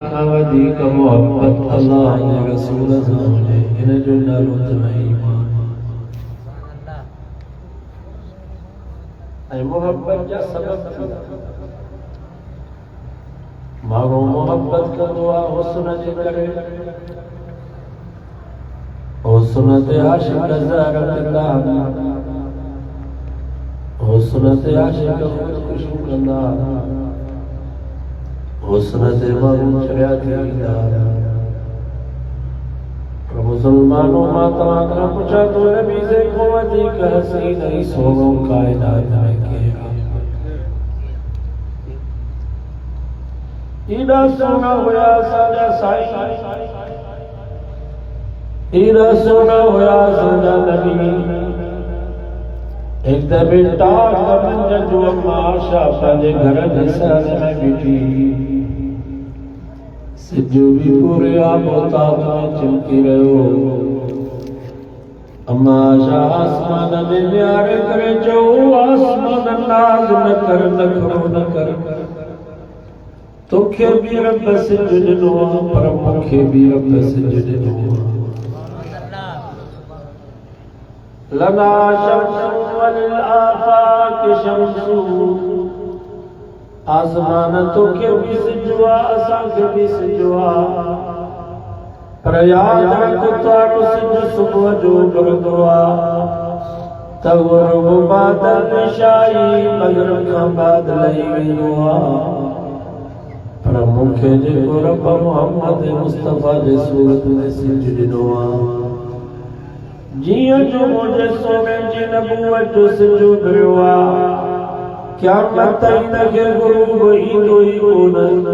ودی کا محبت اللہ نے رسول زمانے انہیں جو نالو تمہیں ایمان اے محبت جا سبب مارو محبت کا دعا حسن جکرے حسنت عاشق زارت اللہ حسنت عاشق خوشو کرنا حسنت مغن شریعتی دار مسلمانوں ماتما کا پوچھا تو نبی سے قوتی کا حسین ای سوروں کائنات میں کیا ایڈا سونا ہویا ساجا سائی ایڈا سونا ہویا ساجا نبی ایک دبی ٹاک منجر جو اما آشا پاجے گھر نسان میں بیٹھی سجو بھی پورے آپ ہوتا میں چمکی رہے ہو اما آشا آسمان میں نیارے کرے جو آسمان ناز نہ کر نکھرو نہ کر تو کھے بھی رب سجدنو پر مکھے بھی رب سجدنو لنا شمس وللآفاق شمس آسمان تو کے بھی سجوا اساں کے بھی سجوا پر یاد رکھتا تو سج صبح جو گردوا تغرب بعد نشائی مغرب کا بعد لئی دعا پر مکھے جے کو رب محمد مصطفیٰ جے صورت میں سجدنوا جیاں جو مجھے سونے جی نبوت جو سجو گروا کیا مطائی نگے غروب ایدو ہی کونن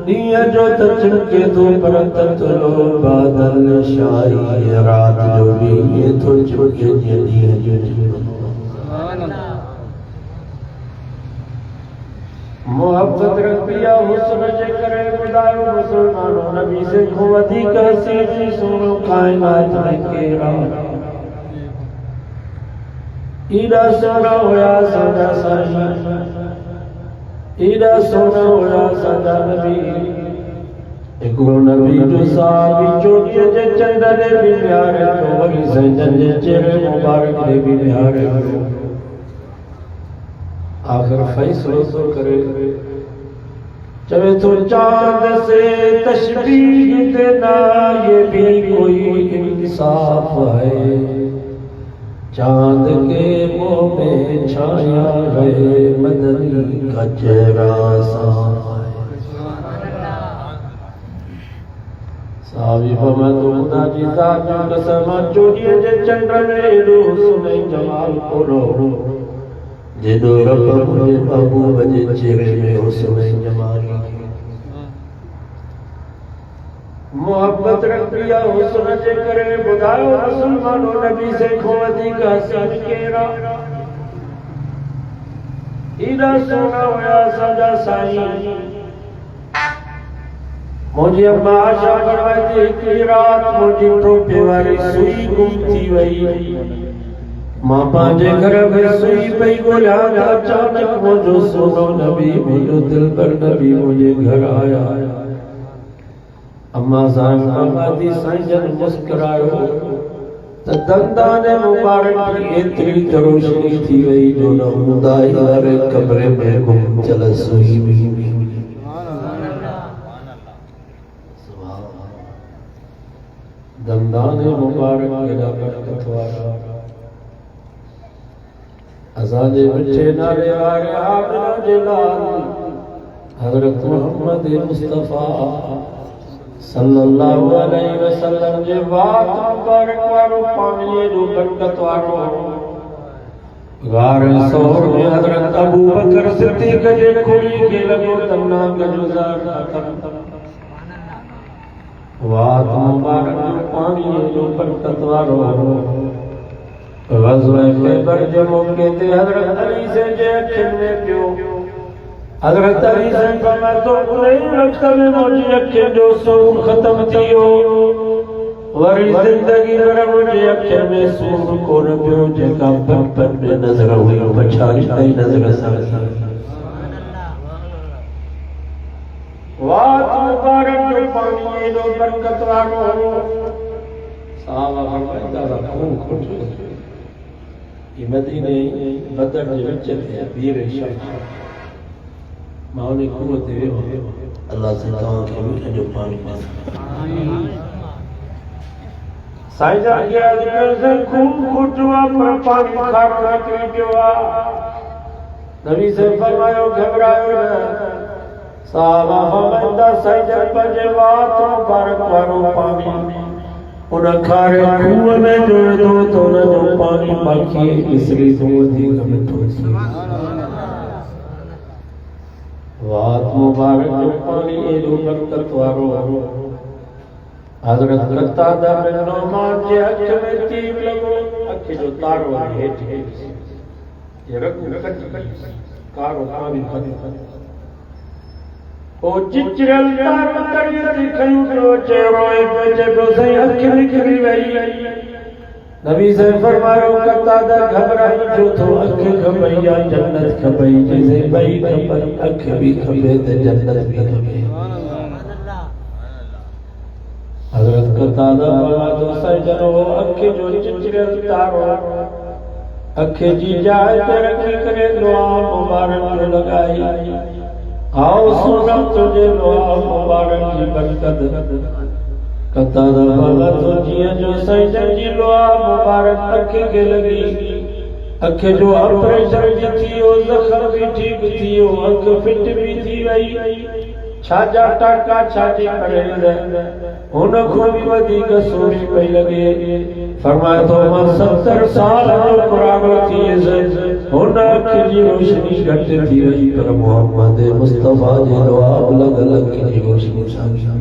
دیا جو تچن کے تو پرتت لو بادل شائی رات جو بھی یہ تو چکے دیا جو محبت رکھیا حسن جے کرے بدایو مسلمانوں نبی سے قوتی کا سیجی سنو کائنات میں کیرا ایڈا سونا ہویا سادا سائی ایڈا سونا ہویا سادا نبی ایکو نبی جو صحابی چوٹی جے چندرے بھی پیارے جو وگی سجن جے چہرے مبارک دے بھی پیارے آخر فیصلہ تو کرے چوے تو چاند سے تشبیح دینا یہ بھی کوئی انصاف ہے چاند کے منہ میں چھایا ہے مدنی کا چہرہ صاف ہے صحابی فرمایا تو خدا جی ذات جو قسم چوڑیے جے چندر میں روح سنے جمال کو رو جدو رب مجھے ابو بجے چہرے میں حسن جمالی محبت رکھیا حسن جے کرے بدایو مسلمانوں نبی سے قوتی کا حسین کیرا ایڈا سونا ہویا ساجا سائی مجھے اما آشا فرمائی تھی رات مجھے ٹوپے والی سوئی گمتی وئی ماں پانجے گھر میں سوئی پئی گولا اچانک مجھو سنو نبی مجھو دل پر نبی مجھے گھر آیا اما زان آبادی سائنجن مسکرائیو دندان مبارک کی اتری تروشنی تھی وئی جو نمودائی ہر کمرے میں گم چل سوئی بھی دندان مبارک کی برکت والا ازانے بچے نارے آرے آمنہ جلال حضرت محمد مصطفیٰ صلی اللہ علیہ وسلم جے بات مبارک وارو پانیے جو برکت وارو غار سور میں حضرت ابو بکر صدیق جے کھوئی کے لگو تمنا گجوزار وات مبارک پانیے جو برکت وارو غزوہ خیبر جو موقع تھے حضرت علی سے جے اکھن میں پیو حضرت علی سے فرمایا تو نہیں رکھتا میں مجھے اکھن جو سور ختم تھیو وری زندگی پر مجھے اکھن میں سور کو نہ پیو جے کا بچپن میں نظر ہوئی بچاری نہیں نظر سر وات مبارک جو پانی جو برکت وارو صحابہ فرمائندا خون کھٹ یہ مدینے بدر جو وچ ہے بیر شمس ماونی قوت ہے اللہ سے تمام کے میٹھے جو پانی میں سائیں جان کے ذکر سے خون کھٹوا پر پانی کھاٹ نکلی پیوا نبی سے فرمایا گھبرائے نہ صحابہ فرمائندا سائیں جان بجے وات مبارک وارو پانی انہاں کھارے خوہ میں جوڑ دو تو نہ جو پانی باقی اسری تو تھی کمٹو سی وات مبارک جو پانی جو برکت وارو حضرت قتادہ بن نعمان جے اکھ میں تیر لگو اکھ جو تارو ہیٹھ یہ رکھ کارو پانی ختم او چچرل تار تڑی دکھیو جو چہروئے پہ جو سے اکھ نکلی وئی نبی سے فرمایا قتادہ گھبرائی جو تو اکھ کھبئی یا جنت کھبئی جیسے بئی کھبئی اکھ بھی کھبے تے جنت بھی کھبے حضرت قتادہ فرمایا تو سجنو اکھ جو چچرل تارو اکھ جی جائے تے رکھی کرے دعا مبارک لگائی آؤ سنم تجھے دعا مبارک کی برکت قطادہ والا تو جیاں جو سجن جی دعا مبارک اکھ کے لگی اکھ جو آپریشن بھی تھی او زخم بھی ٹھیک تھی او اکھ فٹ بھی تھی وئی چھاجا ٹاکا چھاجی کرے ان کو بھی ودی کا سوری پہ لگے فرمایا تو میں 70 سال جو قرآن تھی ان کی جی روشنی گھٹ تھی رہی پر محمد مصطفیٰ جی دعا الگ الگ کی جی روشنی سامنے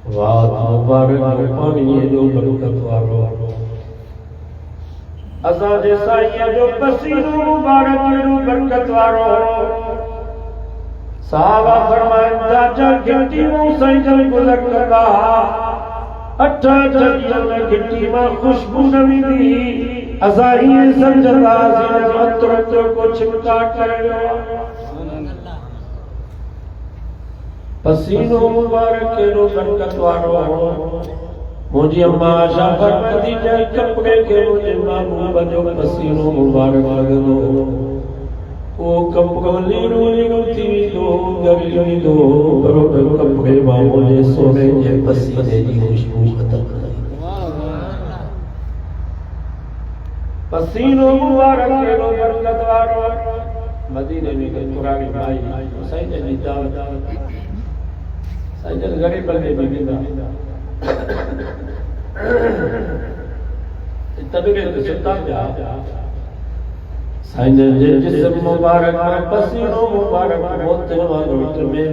وات مبارک پانی جو برکت وارو ازاد سائیں جو پسینو مبارک جو برکت وارو صحابہ فرمائندا جا گھٹی موں سائیں جل گزر کردا اٹھا جل گھٹی ماں خوشبو نوی دی ازائی سنجدا زین عطر کو چھپکا کرے پسینو مبارک جو برکت وارو مجھے اما آشا فرماتی جائے کپڑے کے مجھے مامو بجو پسینو مبارک لگو او کپڑی رو تھی دو گری دو برو کپڑے مامو جے سونے جے پسینے جی خوشبو ختم کرائی پسینو مبارک جو برکت وارو مدینے میں قرآن بھائی سائیں جی دعوت سائیں جی گھڑے بلے بھی دا تبیرے تو سلطان جا سائیں جے جسم مبارک پسینو مبارک موت والو میں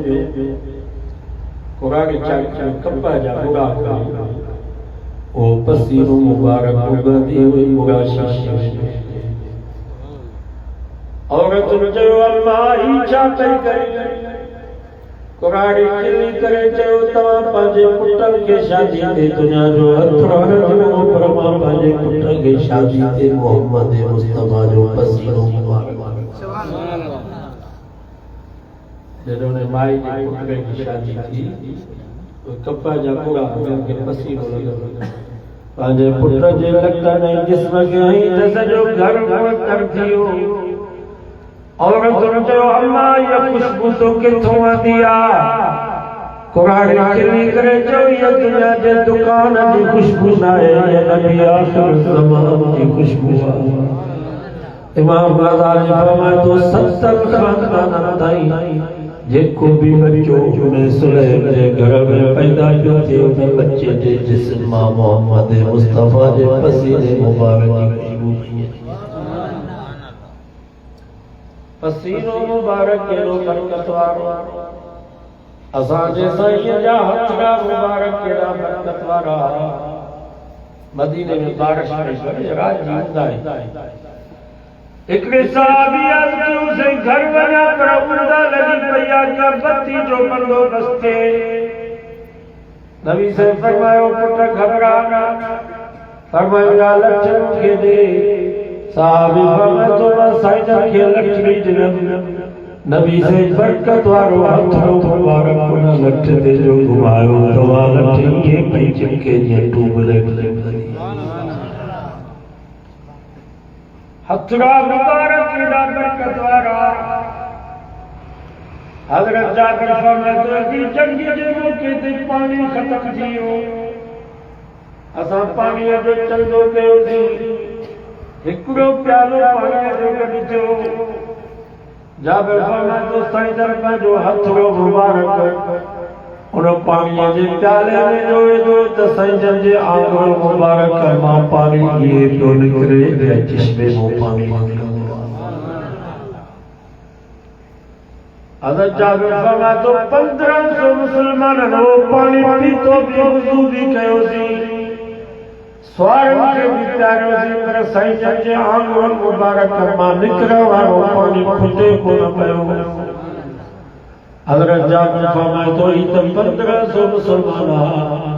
قرآن چاک کپا جا بڑا او پسینو مبارک اگردی ہوئی بڑا شیشی عورت جو اللہ ہی چاہتے کرے قرآن کلی کرے جو تمام پانچے پٹل کے شادی تے دنیا جو اتھران جو پرما پانچے پٹل کے شادی تے محمد مصطفیٰ جو پسینو مبارک جنہوں نے مائی کے پٹل کی شادی تھی کپا جا پورا کے پسینو لگا پانچے پٹل جے لگتا نہیں جسم کے ہی جیسا جو گھر کر دیو عورت جو اللہ یہ خوشبو تو کتھوں دیا قرآن کلی کرے جو یہ دنیا جے دکان جی خوشبو نائے یہ نبی آخر زمان جی خوشبو امام غزالی فرمائے تو 70 خاندان تائیں جے کو بھی بچوں میں سلیم جے گھر میں پیدا جو تھے انہیں بچے جے جسم محمد مصطفیٰ جے پسینے مبارک جی خوشبو پسینو مبارک کے لو برکت وارو ازاں جے سائیں جا ہتھڑا مبارک کے لو برکت وارا مدینے میں بارش میں راج جیتا ہے ایک صحابی آدمی اسے گھر بنا کر اڑدا لگی پیا کا بتی جو بندو بستے نبی سے فرمایا پٹ گھبرانا فرمایا لچھن کے دے صحابی فرمایا تو سائیں کے لکھڑی جنم نبی سے برکت وارو ہتھوں مبارک نہ لٹھ دے جو گھمایو دوا لٹھ یہ پنچ کے یہ ڈوب لے ہتھڑا مبارک نہ برکت وارا حضرت جابر فرماتے ہیں جنگی جے موقع تے پانی ختم تھیو اساں پانی جو چندو کیو سی ہکڑو پیالو پانی جو کڈھو جابر فرماتے تو سائیں دربا جو ہتھڑو مبارک ان پانی جے پیالے میں جو تے سائیں جن جے آنگل مبارک ماں پانی یہ تو نکلے چشمے مو پانی حضرت جابر فرماتے تو 1500 مسلمانوں پانی پیتو بھی وضو بھی کیو سی سوارن کے بھی پیارو سی پر سائیں جن جے آنگل مبارک ماں نکلے وارو پانی کھٹے کو نہ پیو حضرت جابر فرماتے تو یہ 1500 مسلمان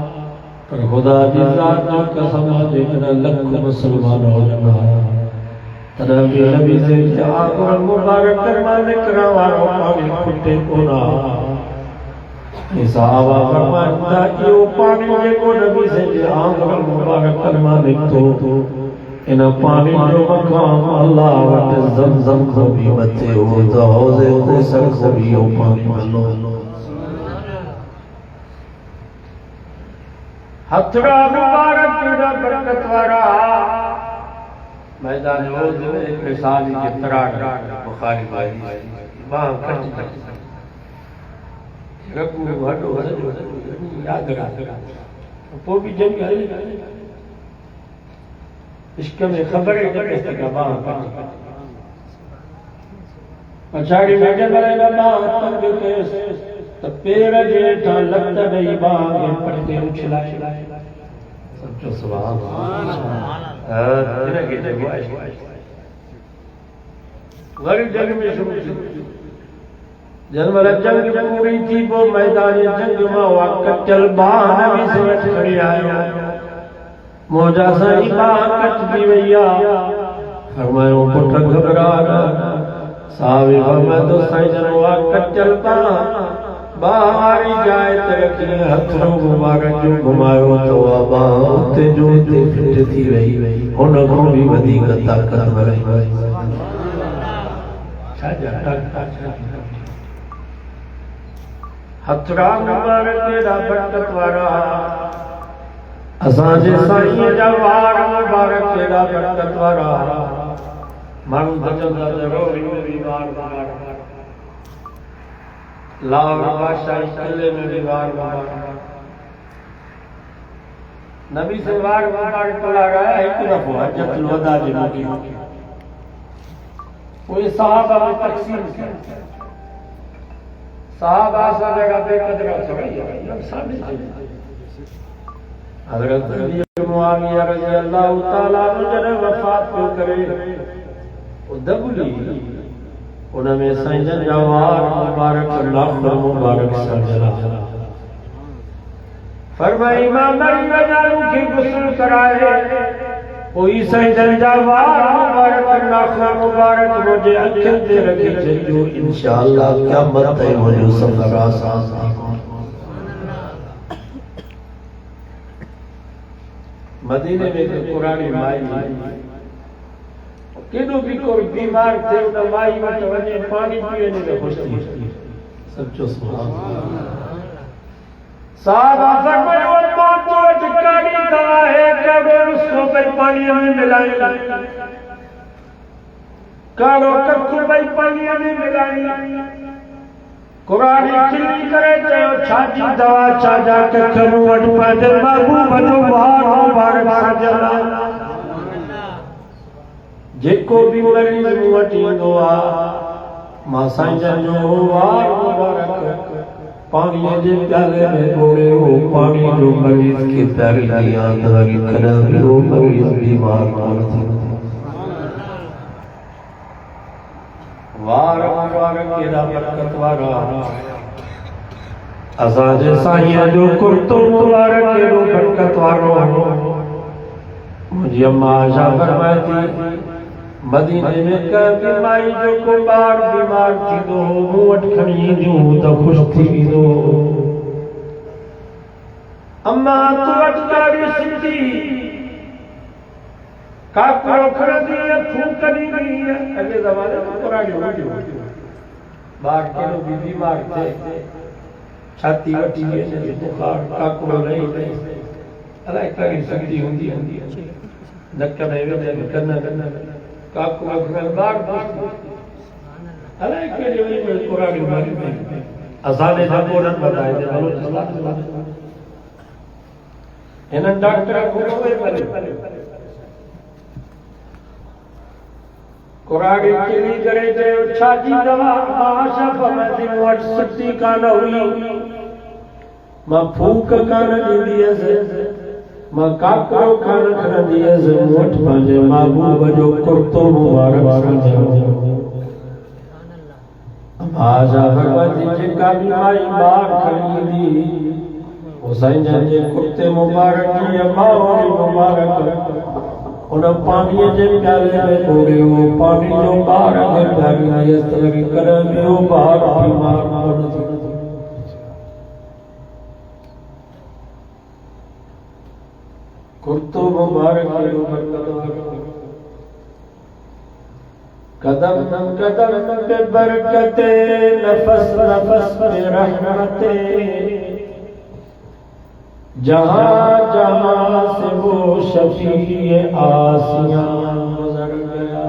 پر خدا کی ذات جو قسم جتنا لکھ مسلمان ہو جانا تنبی نبی سے آقا مبارک کروانے کروارو پانی کھٹے کو نا صحابہ فرماتا یہ پانی جے کو نبی سے آقا مبارک کروانے تو ان پانی جو مقام اللہ وٹ زمزم کو بھی بتے ہو تو حوضے کو سر کو بھی ہو پانی بلو ہتھڑا مبارک کی برکت وارا میدان عہد میں ایک مثالی کے تراڑ بخاری بھائی وہاں کٹ رکو ہٹو یاد رکھا وہ بھی جنگ ہے عشق میں خبر ہے کہ کا وہاں کٹ پچھاڑی میں جب رہے وہاں تنگ کے تو پیر جیٹھا لگتا نہیں وہاں پڑھتے اچھلائے سمجھو سبحان غریب جنگ میں شروع تھی جن والا جنگ پوری تھی وہ میدان جنگ میں ہوا کچل باہ نبی سے اٹھ کھڑی آیا موجہ سائی باہ کچ بھی ویا فرمائے وہ پٹھا گھبرانا صحابی فرمائے تو سائی جن ہوا کچل باہ باہری جائے ترکی ہتھروں مبارک جو گھمائیو تو آباں تے جو تے پھٹ تھی رہی انہوں بھی بدی کا طاقت برہی ہتھرا مبارک تیرا برکت وارا اساں جے سائیں جوار مبارک تیرا برکت وارا من بچن دا ضروری بیمار مبارک لاہور بادشاہ قلعے میں بھی وار نبی سے وار پلا گیا ایک طرف حجت الوداع جی موقع وہ صحابہ میں تقسیم کیا صحابہ سا جگہ بے قدرہ سوئی حضرت علی معاویہ رضی اللہ تعالیٰ جنہ وفات کو کرے وہ دبلی انہوں میں سینجن جوار مبارک اللہ پر مبارک سرجلا فرمائی امام مری وجالوں کی غسل کرائے کوئی سینجن جوار مبارک اللہ پر مبارک مجھے اکھل دے رکھے جو انشاءاللہ کیا مرتے مجھے سب لگا ساز مدینے میں قرآن مائی کینو بھی کوئی بیمار تھے انہوں مائی میں توجہ پانی پینے میں خوش تھی سمجھو سبحان صحابہ فرمائے اور تو جکاری دعا ہے کہ اس کو بھئی پانی میں ملائیں کارو ککھو بھئی پانی میں ملائیں قرآن کھلی کرے چاہو چھاجی دعا چھاجا ککھو وڈ پادے محبوب نوار مبارک سجلا جیکو بھی مریض موٹی دعا ماں سائیں جو وار مبارک پانی جے پیالے میں گوڑے ہو پانی جو مریض کی پیاری دیا دوائی خرابی ہو مریض بیمار پڑتی وار مبارک کی برکت وارا اساں جے سائیں جو کرتو مبارک کی برکت وارو مجھے اماں عائشہ فرمائی تھی مدینے میں کا بیماری جو کو بار بیمار تھی دو موٹ کھڑی جو تو خوش تھی دو اما تو اٹکاری سکتی کاکڑو کھڑی ہے پھوک کری گئی ہے اگے زمانے میں قرآن ہو بار کے لوگ بیمار تھے چھاتی وٹی ہے بخار کاکڑو نہیں اللہ کری سکتی ہوندی دکا میں کرنا کاکڑو کھڑی بار اللہ کری وہی قرآن ہماری میں ازانے جاکو نن بتائے دے بلو انہاں ڈاکٹر کو ہوئے پلے قرآن کلی کرے جو چھاتی دوا آشا فمدی موٹ سکتی کانا ہوئی ماں پھوک کانا دیئے سے ماں کاکڑو کانا کھنا دیئے سے موٹ پانجے محبوب جو کرتو مبارک سمجھے آشا فمدی جنکا بھی مائی بار کھڑی دی حسین جنجے کرتے مبارک یا ماہوری مبارک انہاں پانی جے پیالے میں پورے ہو پانی جو بار اگر بھاگی اس طرح کرے میں ہو بار بیمار پڑھ کرتو مبارک قدم قدم پہ برکتے نفس نفس پہ رحمتے جہاں جہاں سے وہ شفیع آسیاں گزر گیا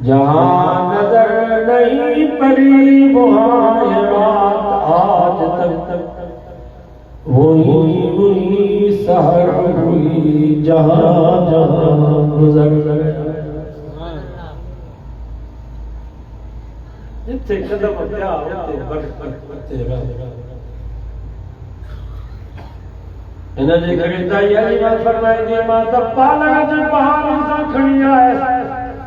جہاں نظر نہیں پڑی وہاں یہ رات آج تک وہی سحر ہوئی جہاں جہاں گزر گیا جتنے قدم کیا ہوتے برکتے رہا انہاں جے گھڑی تائی علی ماں فرمائے جی ماں تب پالا جے پہاڑ انسان کھڑی آئے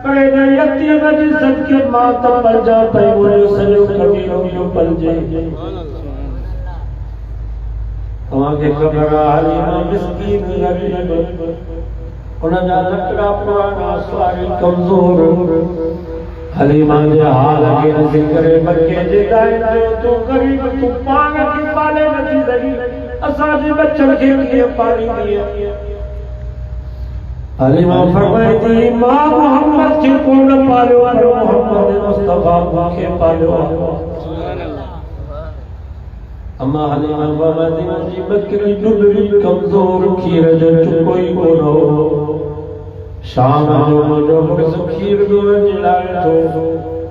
پڑے دے یتیم جی صدقے ماں تب پل جا پہی مجھے سجو کبھی رویو پل جے وہاں کے خبر علی ماں مسکین غریب انہاں جا لکڑا پرانا سواری کمزور علی ماں جے حال اگے ذکر مکے جے دائیں جو تو غریب تو پانگ کی پالے نتی لگی اساجی بچن کے لیے پانی دیا علی ماں فرمائے تھی ماں محمد کی کون پالو محمد مصطفیٰ کے پالو اما علی ماں فرمائے تھی بکری ڈبری کمزور کھیر جو چکوئی کونو شام جو مرز کھیر دو جلائے تو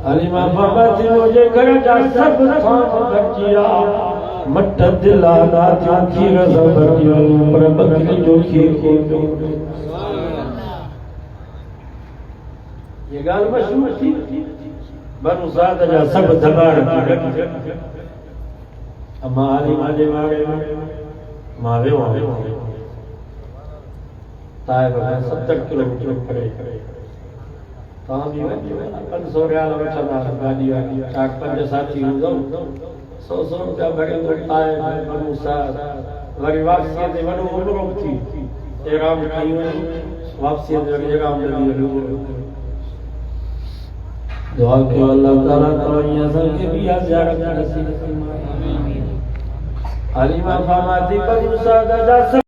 علی ماں فرمائے تھی مجھے گھر جا سب تھان بچیا مٹھ دل آنا جو کھیر زبر جو پر بکری جو کھیر کو یہ گال مشہور تھی بنو سعد جا سب دھگاڑ کی اما علی ماجے مارے وہاں طائب ہے 70 کلومیٹر پڑے کہاں بھی ہوئی 500 ریال بچنا گاڑی آگی 4-5 ساتھی ہو جاؤ 100 روپیہ بھرے ہوتا ہے بنو سعد وری واپسی دے ونو عمروں تھی احرام کھائی ہوئی واپسی دے احرام دے دعا کہ اللہ تعالیٰ توہی ازل کے بھی زیارت نصیب فرمائے علی ماں فرماتی بنو سعد